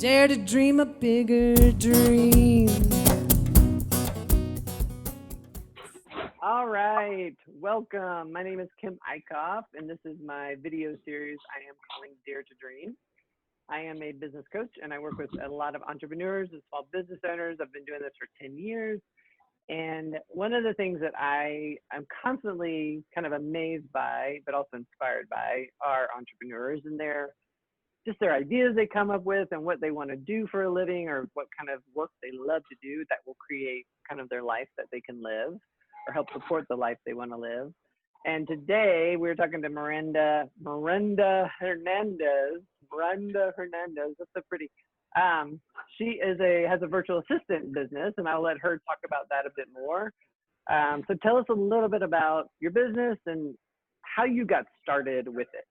Dare to dream a bigger dream. All right, welcome. My name is Kim Eichhoff, and this is my video series I am calling Dare to Dream. I am a business coach, and I work with a lot of entrepreneurs and small business owners. I've been doing this for 10 years. And one of the things that I'm constantly kind of amazed by, but also inspired by, are entrepreneurs and their ideas they come up with and what they want to do for a living, or what kind of work they love to do that will create kind of their life that they can live, or help support the life they want to live. And today we're talking to Miranda Hernandez. Miranda Hernandez. That's a pretty. She has a virtual assistant business, and I'll let her talk about that a bit more. So tell us a little bit about your business and how you got started with it.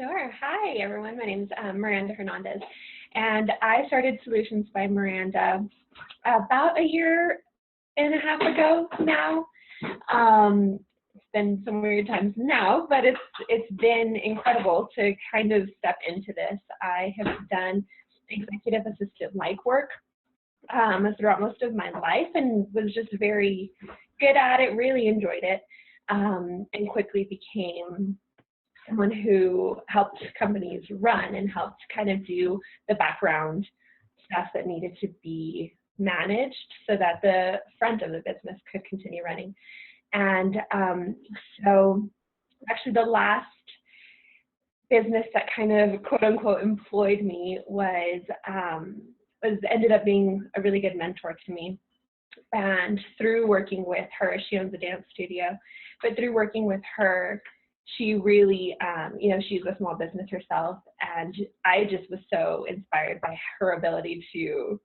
Sure. Hi, everyone. My name is Miranda Hernandez, and I started Solutions by Miranda about a year and a half ago now. It's been some weird times now, but it's been incredible to kind of step into this. I have done executive assistant like work throughout most of my life, and was just very good at it, really enjoyed it, and quickly became someone who helped companies run and helped kind of do the background stuff that needed to be managed so that the front of the business could continue running. And so actually the last business that kind of quote unquote employed me was ended up being a really good mentor to me. And through working with her, she owns a dance studio, but through working with her, she really, she's a small business herself, and I just was so inspired by her ability to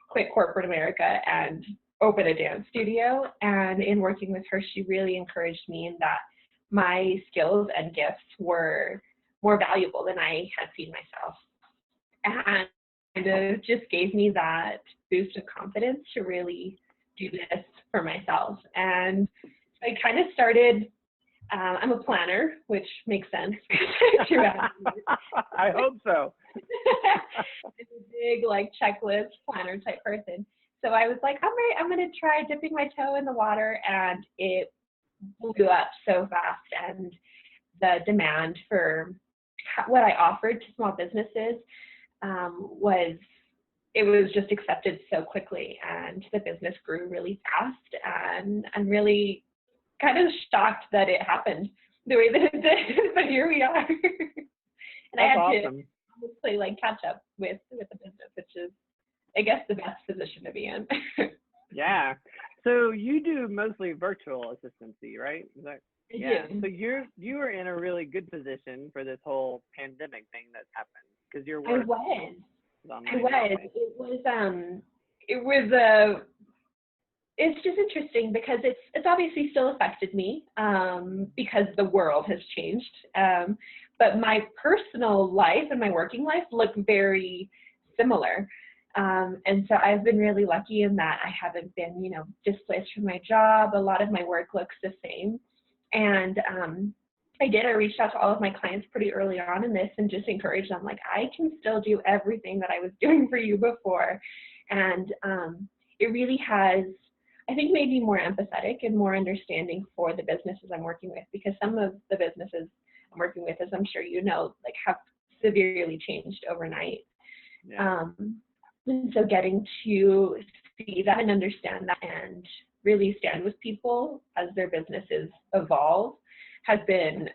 quit corporate America and open a dance studio. And in working with her, she really encouraged me in that my skills and gifts were more valuable than I had seen myself. And it just gave me that boost of confidence to really do this for myself. And I kind of started, I'm a planner, which makes sense. I hope so. I'm a big checklist planner type person. So I was like, I'm going to try dipping my toe in the water, and it blew up so fast. And the demand for what I offered to small businesses was just accepted so quickly, and the business grew really fast. And I'm really kind of shocked that it happened the way that it did, but here we are. And I had awesome. to play catch up with the business, which is, I guess, the best position to be in. Yeah. So you do mostly virtual assistancy, right? Is that? Yeah. So you were in a really good position for this whole pandemic thing that's happened, because your work. It's just interesting because it's obviously still affected me because the world has changed. But my personal life and my working life look very similar. And so I've been really lucky in that I haven't been, displaced from my job. A lot of my work looks the same. And I reached out to all of my clients pretty early on in this and just encouraged them, I can still do everything that I was doing for you before. And it really has, I think, made me more empathetic and more understanding for the businesses I'm working with, because some of the businesses I'm working with, as I'm sure you know, have severely changed overnight. Yeah. And so getting to see that and understand that and really stand with people as their businesses evolve has been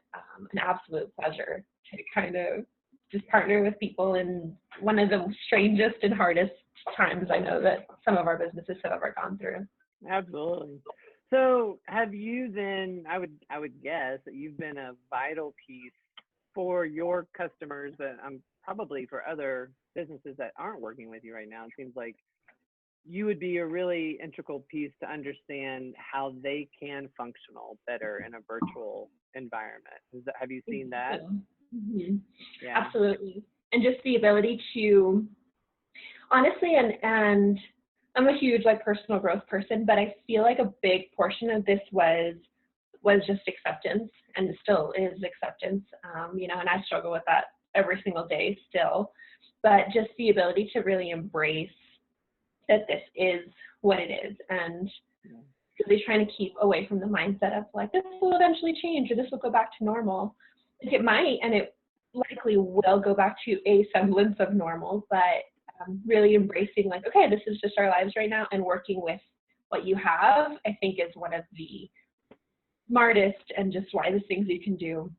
an absolute pleasure to kind of just partner with people in one of the strangest and hardest times I know that some of our businesses have ever gone through. Absolutely. So have you then, I would guess that you've been a vital piece for your customers, but probably for other businesses that aren't working with you right now. It seems like you would be a really integral piece to understand how they can functional better in a virtual environment. Have you seen that? Mm-hmm. Yeah. Absolutely. And just the ability to, honestly, and I'm a huge personal growth person, but I feel like a big portion of this was just acceptance, and still is acceptance. And I struggle with that every single day still, but just the ability to really embrace that this is what it is, and really trying to keep away from the mindset of like, this will eventually change or this will go back to normal. Like, it might, and it likely will go back to a semblance of normal, but really embracing like, okay, this is just our lives right now, and working with what you have, I think, is one of the smartest and just wisest things you can do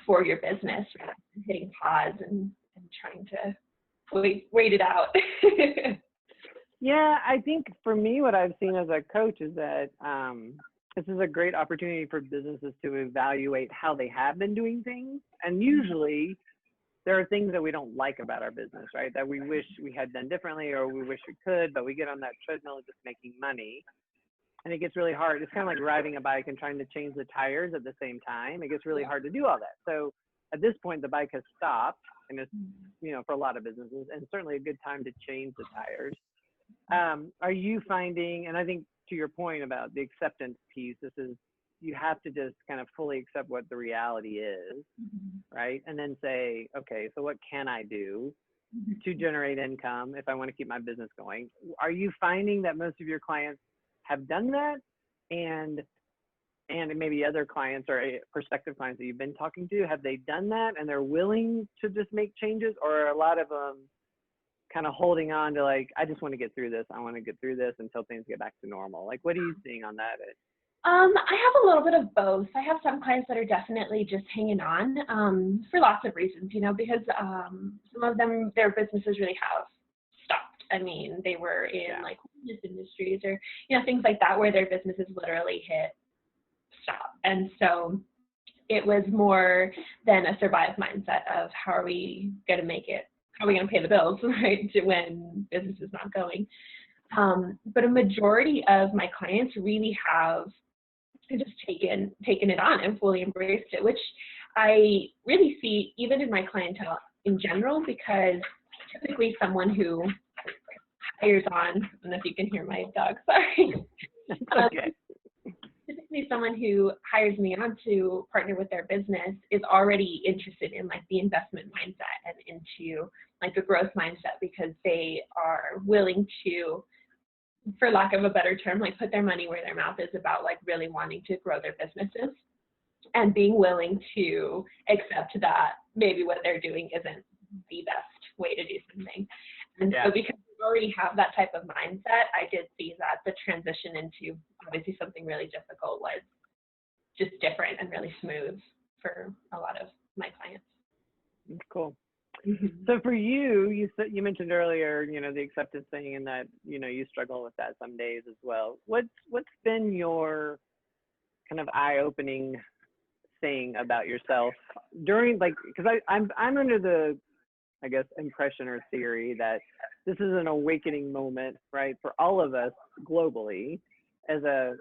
for your business, rather than hitting pause and trying to wait it out. Yeah, I think for me, what I've seen as a coach is that this is a great opportunity for businesses to evaluate how they have been doing things. And usually there are things that we don't like about our business, right? That we wish we had done differently, or we wish we could, but we get on that treadmill of just making money. And it gets really hard. It's kind of like riding a bike and trying to change the tires at the same time. It gets really hard to do all that. So at this point, the bike has stopped, and it's, for a lot of businesses, and certainly a good time to change the tires. Are you finding, and I think to your point about the acceptance piece, this is, you have to just kind of fully accept what the reality is, right? And then say, okay, so what can I do to generate income if I want to keep my business going? Are you finding that most of your clients have done that, and maybe other clients or prospective clients that you've been talking to, have they done that and they're willing to just make changes, or are a lot of them kind of holding on to like, I just want to get through this, I want to get through this until things get back to normal? Like, what are you seeing on that? I have a little bit of both. I have some clients that are definitely just hanging on for lots of reasons, because some of them, their businesses really have stopped. I mean, they were in like business industries or, things like that, where their businesses literally hit stop. And so it was more than a survive mindset of how are we going to make it? How are we going to pay the bills, right, when business is not going? But a majority of my clients really have just taken it on and fully embraced it, which I really see even in my clientele in general, because typically someone who hires on, I don't know if you can hear my dog, sorry. Okay. Typically someone who hires me on to partner with their business is already interested in like the investment mindset and into like the growth mindset, because they are willing to, for lack of a better term, like put their money where their mouth is about like really wanting to grow their businesses and being willing to accept that maybe what they're doing isn't the best way to do something. And so because we already have that type of mindset, I did see that the transition into obviously something really difficult was just different and really smooth for a lot of my clients. That's cool. So for you, you mentioned earlier, the acceptance thing, and that, you struggle with that some days as well. What's been your kind of eye-opening thing about yourself during, like, because I'm under the, I guess, impression or theory that this is an awakening moment, right, for all of us globally as a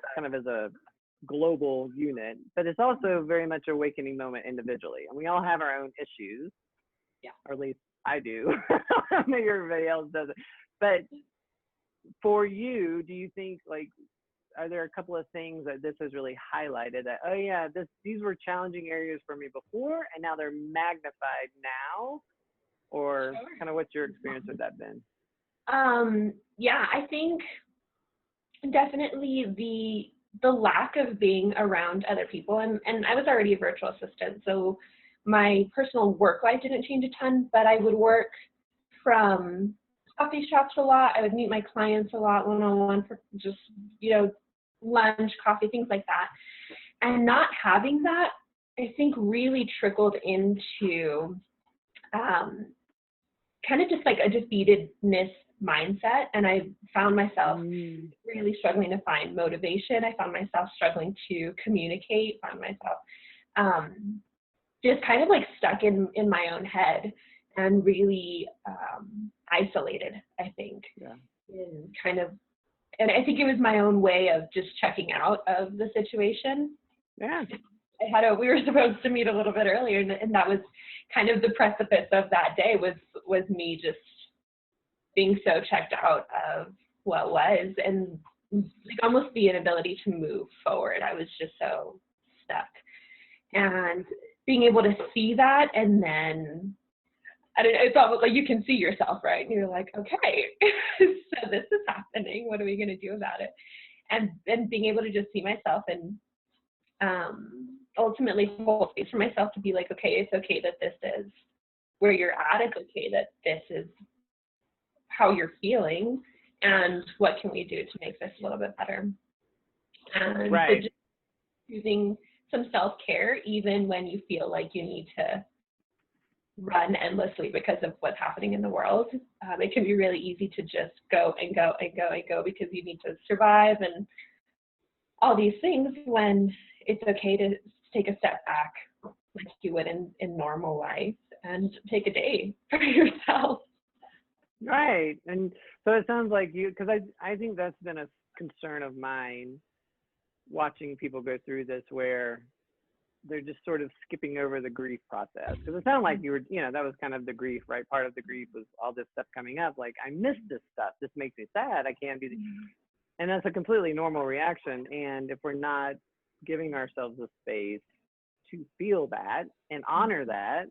global unit, but it's also very much an awakening moment individually, and we all have our own issues. Or at least I do. Maybe everybody else doesn't. But for you, do you think, like, are there a couple of things that this has really highlighted that, oh yeah, these were challenging areas for me before, and now they're magnified now? Or kind of what's your experience with that been? I think definitely the lack of being around other people, and I was already a virtual assistant, so my personal work life didn't change a ton, but I would work from coffee shops a lot. I would meet my clients a lot one-on-one for just, lunch, coffee, things like that. And not having that, I think, really trickled into kind of just like a defeatedness mindset. And I found myself really struggling to find motivation. I found myself struggling to communicate, found myself just kind of like stuck in my own head and really isolated, I think. And I think it was my own way of just checking out of the situation. Yeah. We were supposed to meet a little bit earlier, and that was kind of the precipice of that day was me just being so checked out of what was, and like almost the inability to move forward. I was just so stuck. And being able to see that and then I don't know, it's almost like you can see yourself, right? And you're like, okay, so this is happening. What are we going to do about it? And being able to just see myself and ultimately hold space for myself to be like, okay, it's okay that this is where you're at. It's okay that this is how you're feeling, and what can we do to make this a little bit better? And Right. so just using some self-care even when you feel like you need to run endlessly because of what's happening in the world. It can be really easy to just go and go and go and go because you need to survive and all these things, when it's okay to take a step back like you would in normal life and take a day for yourself. Right. And so it sounds like you, because I think that's been a concern of mine, watching people go through this, where they're just sort of skipping over the grief process. Because it sounded like you were, that was kind of the grief, right? Part of the grief was all this stuff coming up. Like, I miss this stuff. This makes me sad. I can't do this. And that's a completely normal reaction. And if we're not giving ourselves a space to feel that and honor that,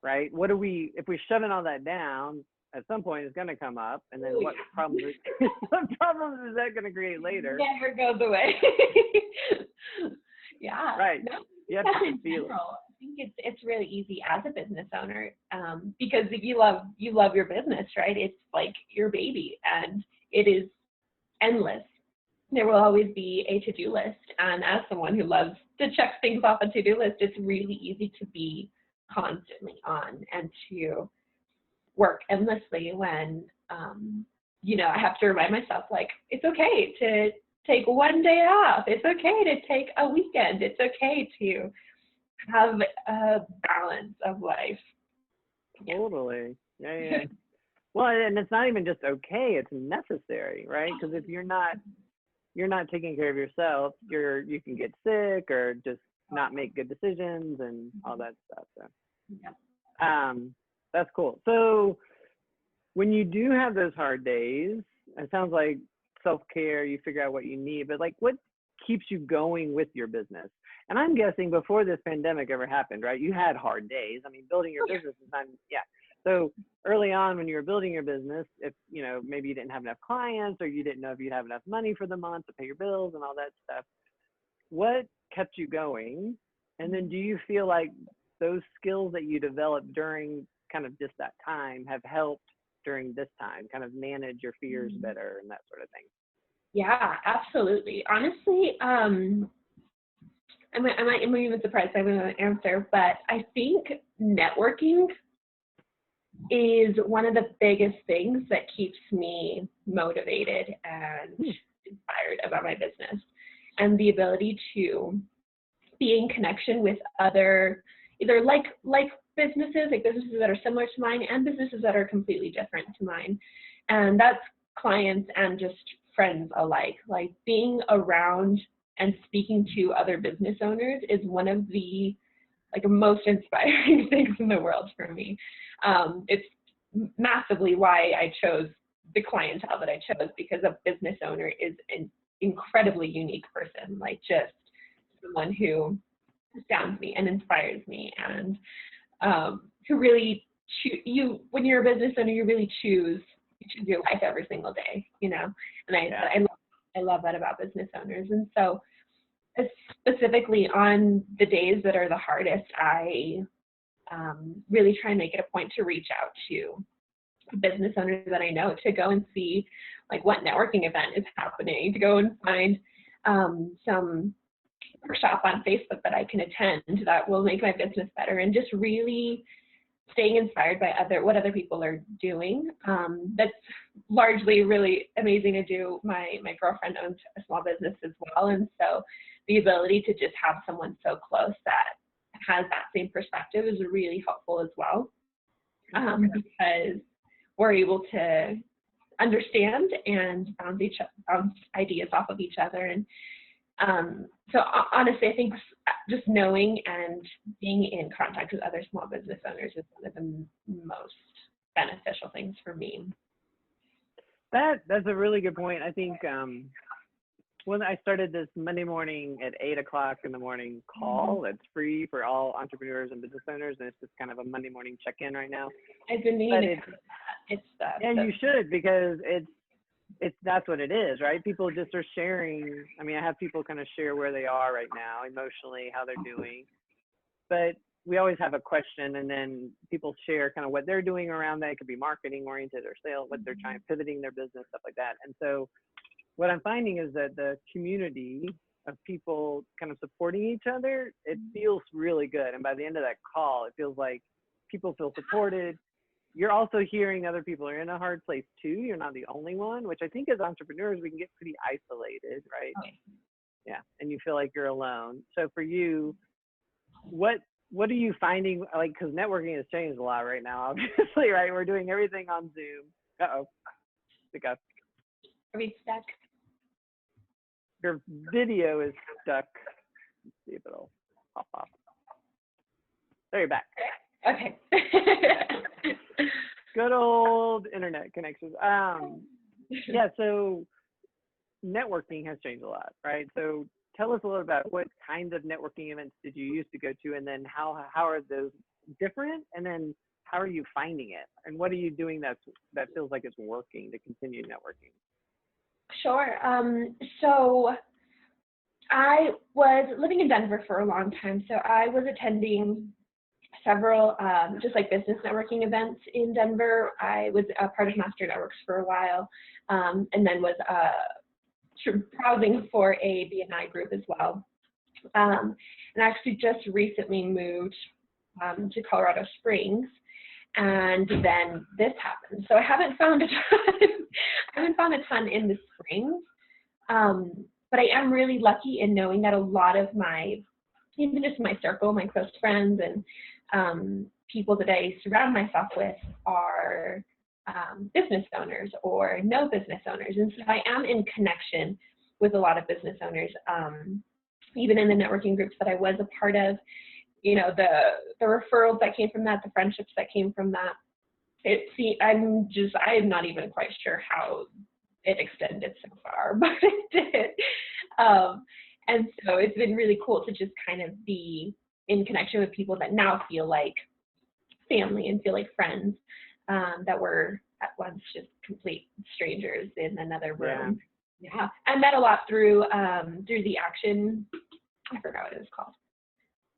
right? If we shutting all that down, at some point it's going to come up, and then what problems is that going to create later? Never goes away. Yeah. Right. No, You have to feel it. I think it's really easy as a business owner, because if you love your business, right? It's like your baby, and it is endless. There will always be a to-do list, and as someone who loves to check things off a to-do list, it's really easy to be constantly on and to work endlessly when I have to remind myself, like, it's okay to take one day off. It's okay to take a weekend. It's okay to have a balance of life. Totally. Yeah. Well, and it's not even just okay, it's necessary, right? Because if you're not taking care of yourself, you can get sick or just not make good decisions and all that stuff. So Yeah. That's cool. So when you do have those hard days, it sounds like self-care, you figure out what you need, but like, what keeps you going with your business? And I'm guessing before this pandemic ever happened, right, you had hard days. I mean, building your business is not, So early on when you were building your business, if, maybe you didn't have enough clients, or you didn't know if you'd have enough money for the month to pay your bills and all that stuff, what kept you going? And then do you feel like those skills that you developed during kind of just that time have helped during this time kind of manage your fears better and that sort of thing? Yeah, absolutely. Honestly, I might be even surprised I'm going to answer, but I think networking is one of the biggest things that keeps me motivated and inspired about my business, and the ability to be in connection with other, either like businesses, like businesses that are similar to mine, and businesses that are completely different to mine. And that's clients and just friends alike. Like, being around and speaking to other business owners is one of the most inspiring things in the world for me. It's massively why I chose the clientele that I chose, because a business owner is an incredibly unique person, like just someone who astounds me and inspires me, and who really when you're a business owner, you really choose your life every single day, and I love that about business owners. And so specifically on the days that are the hardest, I really try and make it a point to reach out to business owners that I know, to go and see like what networking event is happening, to go and find some workshop on Facebook that I can attend that will make my business better, and just really staying inspired by what other people are doing. That's largely really amazing to do. My girlfriend owns a small business as well, and so the ability to just have someone so close that has that same perspective is really helpful as well, because we're able to understand and bounce ideas off of each other. And so honestly, I think just knowing and being in contact with other small business owners is one of the most beneficial things for me. That's a really good point. I think When I started this Monday morning at 8 o'clock in the morning call, that's free for all entrepreneurs and business owners, and it's just kind of a Monday morning check-in right now. I've been But meaning to. It's yeah, you should, because it's that's what it is, right? People just are sharing. I mean, I have people kind of share where they are right now emotionally, how they're doing, but we always have a question, and then people share kind of what they're doing around that. It could be marketing oriented or sales, what they're trying, pivoting their business, stuff like that. And so what I'm finding is that the community of people kind of supporting each other, it feels really good. And by the end of that call, it feels like people feel supported. You're also hearing other people are in a hard place too. You're not the only one, which I think as entrepreneurs, we can get pretty isolated, right? Okay. Yeah. And you feel like you're alone. So for you, what are you finding? Like, because networking has changed a lot right now, obviously, right? We're doing everything on Zoom. Uh-oh. Pick up. Are we stuck? Your video is stuck. Let's see if it'll pop off. There, you're back. Okay. Good old internet connections. Yeah, so networking has changed a lot, right? So tell us a little about what kinds of networking events did you used to go to, and then how are those different, and then how are you finding it, and what are you doing that feels like it's working to continue networking? Sure. So I was living in Denver for a long time, so I was attending several just like business networking events in Denver. I was a part of Master Networks for a while, and then was browsing for a BNI group as well. And I actually just recently moved to Colorado Springs, and then this happened. So I haven't found a ton in the Springs, but I am really lucky in knowing that a lot of even just my circle, my close friends and people that I surround myself with are business owners or no business owners. And so I am in connection with a lot of business owners, even in the networking groups that I was a part of. You know, the referrals that came from that, the friendships that came from that. I am not even quite sure how it extended so far, but it did. And so it's been really cool to just kind of be in connection with people that now feel like family and feel like friends, that were at once just complete strangers in another room. Yeah. I met a lot through the action. I forgot what it was called.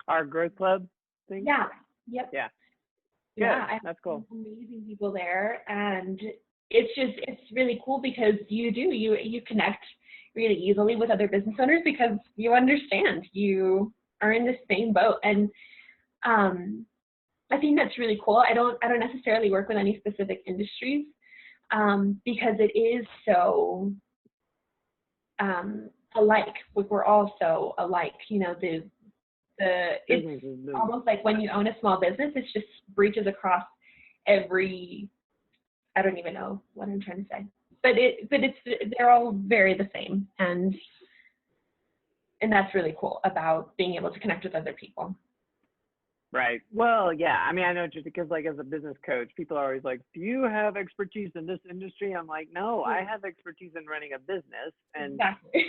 Our growth club thing? Yeah. Yep. Yeah. Good. Yeah. That's cool. Amazing people there. And it's really cool because you connect really easily with other business owners because you understand you are in the same boat. And I think that's really cool. I don't necessarily work with any specific industries because it is so alike. We're all so alike. You know, it's almost like when you own a small business, it's just breaches across every. I don't even know what I'm trying to say, but they're all very the same, and that's really cool about being able to connect with other people. Right. Well, yeah. I mean, I know just because, like, as a business coach, people are always like, "Do you have expertise in this industry?" I'm like, "No, I have expertise in running a business, and exactly.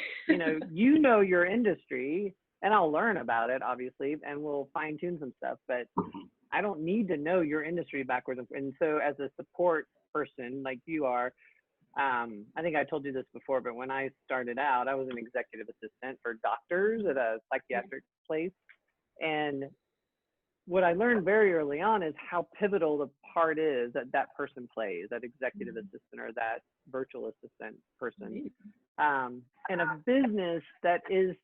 you know your industry, and I'll learn about it, obviously, and we'll fine tune some stuff, but I don't need to know your industry backwards." And so, as a support person like you are, I think I told you this before, but when I started out, I was an executive assistant for doctors at a psychiatric place, and what I learned very early on is how pivotal the part is that person plays, that executive assistant or that virtual assistant person. And a business that is,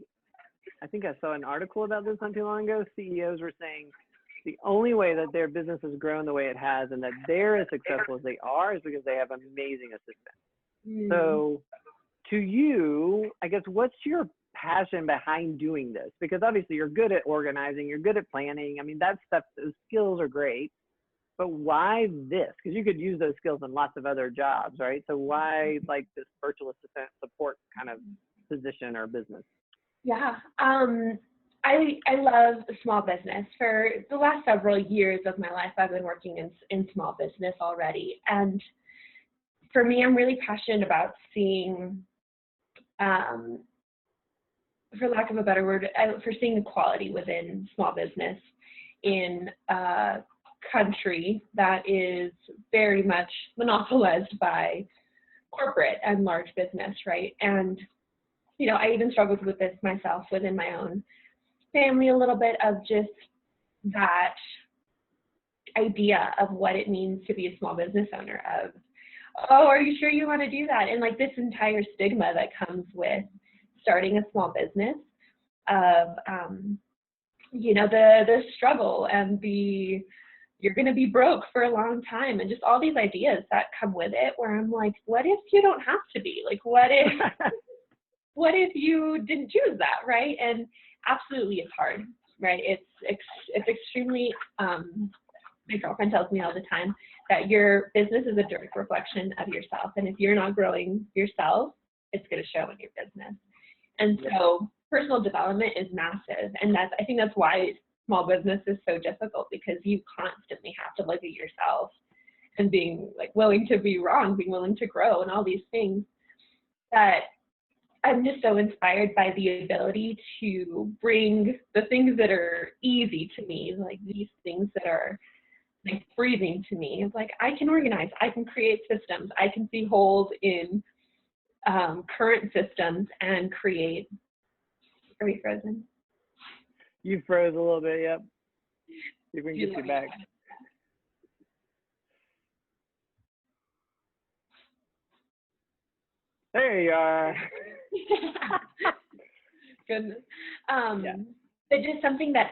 I think I saw an article about this not too long ago, CEOs were saying the only way that their business has grown the way it has and that they're as successful as they are is because they have amazing assistants. So to you, I guess, what's your passion behind doing this? Because obviously you're good at organizing, you're good at planning. I mean, that stuff, those skills are great, but why this? Because you could use those skills in lots of other jobs, right? So why like this virtual assistant support kind of position or business? Yeah, I love small business. For the last several years of my life, I've been working in small business already. And for me, I'm really passionate about seeing for lack of a better word, for seeing equality within small business in a country that is very much monopolized by corporate and large business, right? And, you know, I even struggled with this myself within my own family a little bit, of just that idea of what it means to be a small business owner, of, oh, are you sure you want to do that? And like this entire stigma that comes with starting a small business, of, you know, the struggle and you're going to be broke for a long time, and just all these ideas that come with it, where I'm like, what if you don't have to be? Like, what if you didn't choose that, right? And absolutely it's hard, right? It's extremely, my girlfriend tells me all the time that your business is a direct reflection of yourself. And if you're not growing yourself, it's going to show in your business. And so personal development is massive. And I think that's why small business is so difficult, because you constantly have to look at yourself and being like willing to be wrong, being willing to grow, and all these things. That I'm just so inspired by the ability to bring the things that are easy to me, like these things that are like breathing to me. It's like, I can organize, I can create systems, I can see holes in current systems and create. Are we frozen? You froze a little bit, yep. See if we can get you back. There you are. Goodness. But just something that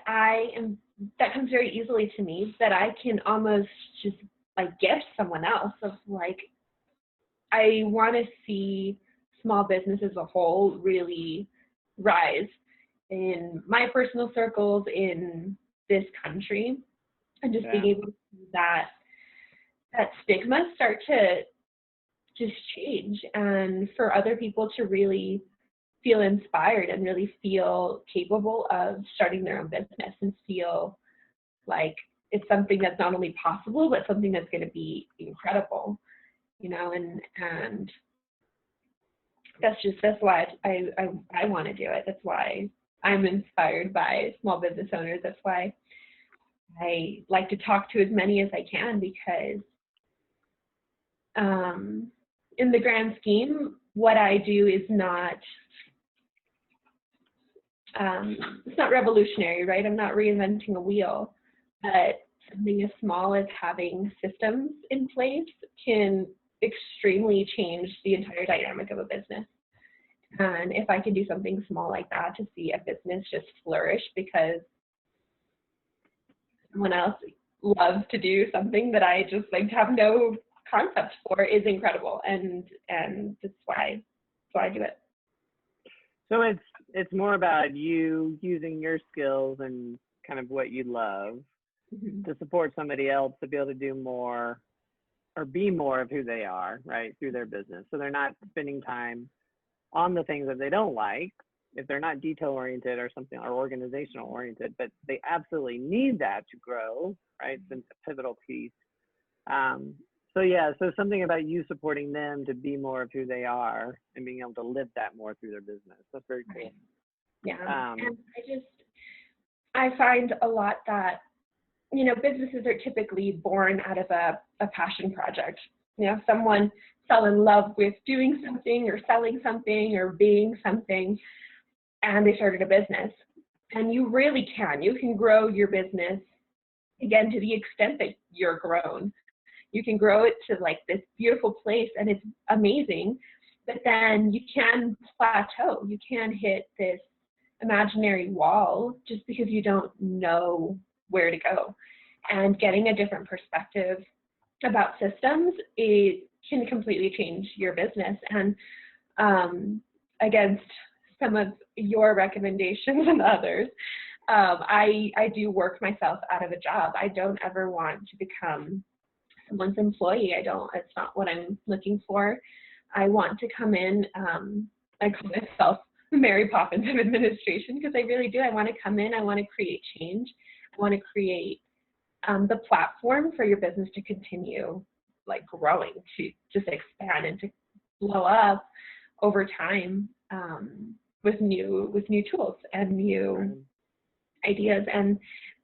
that comes very easily to me, that I can almost just like gift someone else, of like, I want to see small business as a whole really rise in my personal circles in this country, and just being able to see that stigma start to just change, and for other people to really feel inspired and really feel capable of starting their own business, and feel like it's something that's not only possible, but something that's going to be incredible, you know. And that's why I want to do it. That's why I'm inspired by small business owners. That's why I like to talk to as many as I can, because in the grand scheme, what I do is not, it's not revolutionary, right? I'm not reinventing a wheel, but something as small as having systems in place can extremely change the entire dynamic of a business. And if I can do something small like that to see a business just flourish because someone else loves to do something that I just like have no concept for, is incredible. And that's why I do it. So it's more about you using your skills and kind of what you love to support somebody else to be able to do more or be more of who they are, right, through their business. So they're not spending time on the things that they don't like, if they're not detail oriented or something, or organizational oriented, but they absolutely need that to grow, right? It's a pivotal piece. So something about you supporting them to be more of who they are and being able to live that more through their business. That's very cool. Yeah, and I find a lot that, you know, businesses are typically born out of a passion project. You know, someone fell in love with doing something or selling something or being something, and they started a business. And you really can. You can grow your business, again, to the extent that you're grown. You can grow it to like this beautiful place, and it's amazing. But then you can plateau. You can hit this imaginary wall just because you don't know where to go. And getting a different perspective about systems, it can completely change your business. And against some of your recommendations and others, I do work myself out of a job. I don't ever want to become someone's employee. It's not what I'm looking for. I want to come in, I call myself Mary Poppins of administration, because I really do. I want to come in, I want to create change. I want to create the platform for your business to continue like growing, to just expand and to blow up over time. with new tools and new ideas. And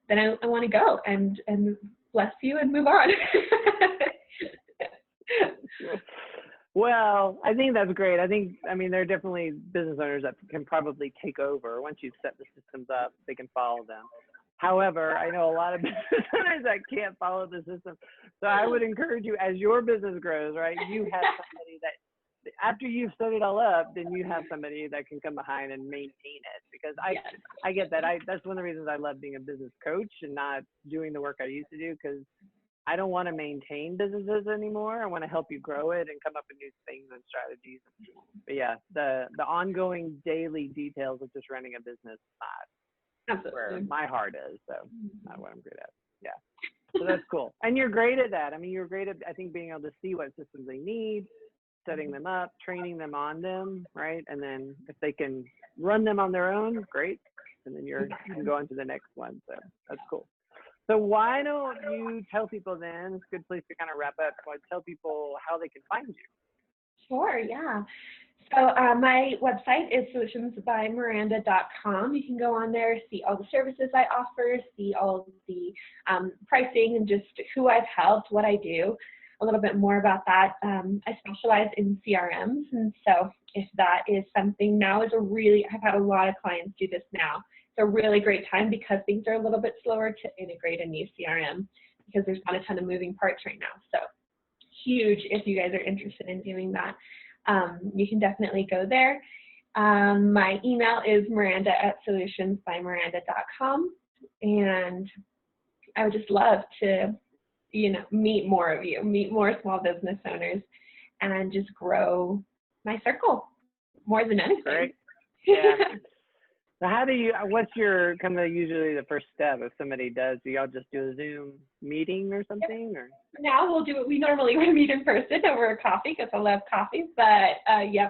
then I want to go and bless you and move on. Well, I think that's great. I mean, there are definitely business owners that can probably take over. Once you've set the systems up, they can follow them. However, I know a lot of business owners that can't follow the system. So I would encourage you, as your business grows, right, you have somebody that, after you've set it all up, then you have somebody that can come behind and maintain it. Because I get that. That's one of the reasons I love being a business coach and not doing the work I used to do, because I don't want to maintain businesses anymore. I want to help you grow it and come up with new things and strategies. But yeah, the ongoing daily details of just running a business is not where my heart is. So not what I'm good at. Yeah. So that's cool. And you're great at that. I mean, you're great at, I think, being able to see what systems they need, setting them up, training them on them, right? And then if they can run them on their own, great. And then you can go on to the next one. So that's cool. So why don't you tell people then, it's a good place to kind of wrap up, tell people how they can find you. Sure, yeah. So my website is solutionsbymiranda.com. You can go on there, see all the services I offer, see all the pricing and just who I've helped, what I do, a little bit more about that. I specialize in CRMs, and so if that is something, now is I've had a lot of clients do this now. It's a really great time because things are a little bit slower to integrate a new CRM because there's not a ton of moving parts right now. So huge if you guys are interested in doing that. You can definitely go there. My email is miranda@solutionsbymiranda.com, and I would just love to, meet more of you, meet more small business owners, and just grow my circle more than anything. Great. Yeah. So what's your kind of usually the first step if somebody does? Do y'all just do a Zoom meeting or something? Or now we'll do it. We normally would meet in person over a coffee because I love coffee, but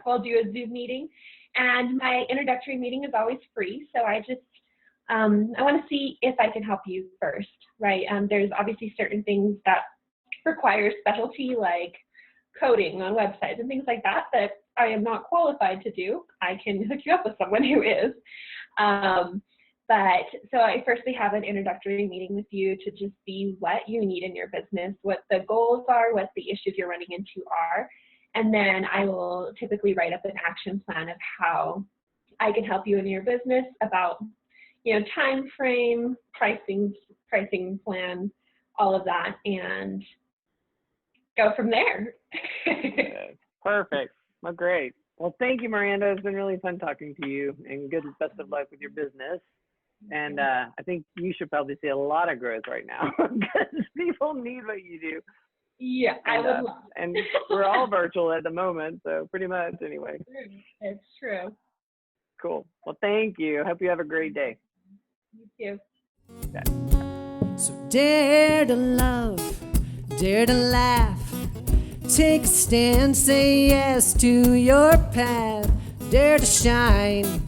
we'll do a Zoom meeting. And my introductory meeting is always free. So I just, I want to see if I can help you first, right? There's obviously certain things that require specialty, like coding on websites and things like that I am not qualified to do. I can hook you up with someone who is. But so I firstly have an introductory meeting with you to just see what you need in your business, what the goals are, what the issues you're running into are. And then I will typically write up an action plan of how I can help you in your business about, time frame, pricing plan, all of that, and go from there. Perfect. Well, great. Well, thank you, Miranda. It's been really fun talking to you, and best of luck with your business. And I think you should probably see a lot of growth right now because people need what you do. Yeah, I would love. And we're all virtual at the moment, so pretty much anyway. It's true. Cool. Well, thank you. Hope you have a great day. You too. Okay. So dare to love, dare to laugh. Take a stand, say yes to your path. Dare to shine,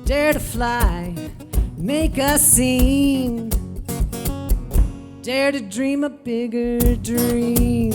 dare to fly, make a scene. Dare to dream a bigger dream.